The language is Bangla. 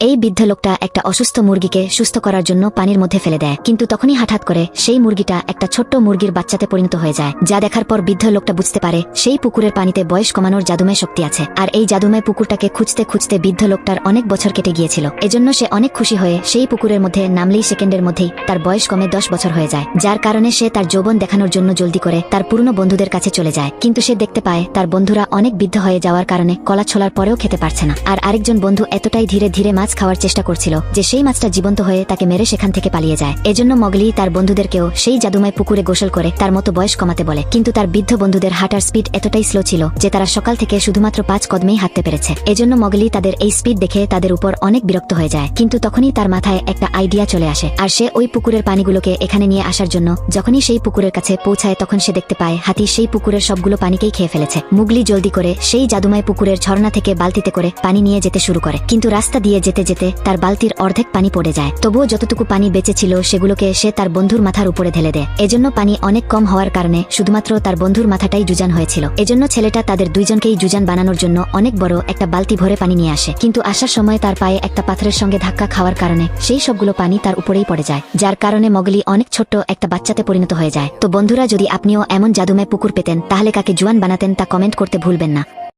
এই বৃদ্ধ লোকটা একটা অসুস্থ মুরগিকে সুস্থ করার জন্য পানির মধ্যে ফেলে দেয়, কিন্তু তখনই হঠাৎ করে সেই মুরগিটা একটা ছোট্ট মুরগির বাচ্চাতে পরিণত হয়ে যায়, যা দেখার পর বৃদ্ধ লোকটা বুঝতে পারে সেই পুকুরের পানিতে বয়স কমানোর জাদুময় শক্তি আছে। আর এই জাদুময় পুকুরটাকে খুঁজতে খুঁজতে বৃদ্ধ লোকটার অনেক বছর কেটে গিয়েছিল। এজন্য সে অনেক খুশি হয়ে সেই পুকুরের মধ্যে নামলেই সেকেন্ডের মধ্যেই তার বয়স কমে 10 বছর হয়ে যায়, যার কারণে সে তার যৌবন দেখানোর জন্য জলদি করে তার পুরনো বন্ধুদের কাছে চলে যায়। কিন্তু সে দেখতে পায় তার বন্ধুরা অনেক বৃদ্ধ হয়ে যাওয়ার কারণে কলা ছোলার পরেও খেতে পারছে না। আর আরেকজন বন্ধু এতটাই ধীরে ধীরে মাছ খাওয়ার চেষ্টা করছিল যে সেই মাছটা জীবন্ত হয়ে তাকে মেরে সেখান থেকে পালিয়ে যায়। এজন্য মগলি তার বন্ধুদেরকেও সেই জাদুময় পুকুরে গোসল করে তার মতো বয়স কমাতে বলে, কিন্তু তার বৃদ্ধ বন্ধুদের হাঁটার স্পিড এতটাই স্লো ছিল যে তারা সকাল থেকে শুধুমাত্র 5 কদমেই হাঁটতে পেরেছে। এজন্য মগলি তাদের এই স্পিড দেখে তাদের উপর অনেক বিরক্ত হয়ে যায়। কিন্তু তখনই তার মাথায় একটা আইডিয়া চলে আসে, আর সে ওই পুকুরের পানিগুলোকে এখানে নিয়ে আসার জন্য যখনই সেই পুকুরের কাছে পৌঁছায় তখন সে দেখতে পায় হাতি সেই পুকুরের সবগুলো পানিকেই খেয়ে ফেলেছে। মুগলি জলদি করে সেই জাদুময় পুকুরের ঝর্ণা থেকে বালতিতে করে পানি নিয়ে যেতে শুরু করে, কিন্তু রাস্তা দিয়ে যেতে যেতে তার বালতির অর্ধেক পানি পড়ে যায়। তবুও যতটুকু পানি বেঁচে ছিল সেগুলোকে সে তার বন্ধুর মাথার উপরে ঢেলে দেয়। এজন্য পানি অনেক কম হওয়ার কারণে শুধুমাত্র তার বন্ধুর মাথাটাই জুজান হয়েছিল। এজন্য ছেলেটা তাদের দুইজনকেই জুজান বানানোর জন্য অনেক বড় একটা বালতি ভরে পানি নিয়ে আসে, কিন্তু আসার সময় তার পায়ে একটা পাথরের সঙ্গে ধাক্কা খাওয়ার কারণে সেই সবগুলো পানি তার উপরেই পড়ে যায়, যার কারণে মগলি অনেক ছোট্ট একটা বাচ্চাতে পরিণত হয়ে যায়। তো বন্ধুরা, যদি আপনিও এমন জাদুময় পুকুর পেতেন তাহলে কাকে জুয়ান বানাতেন তা কমেন্ট করতে ভুলবেন না।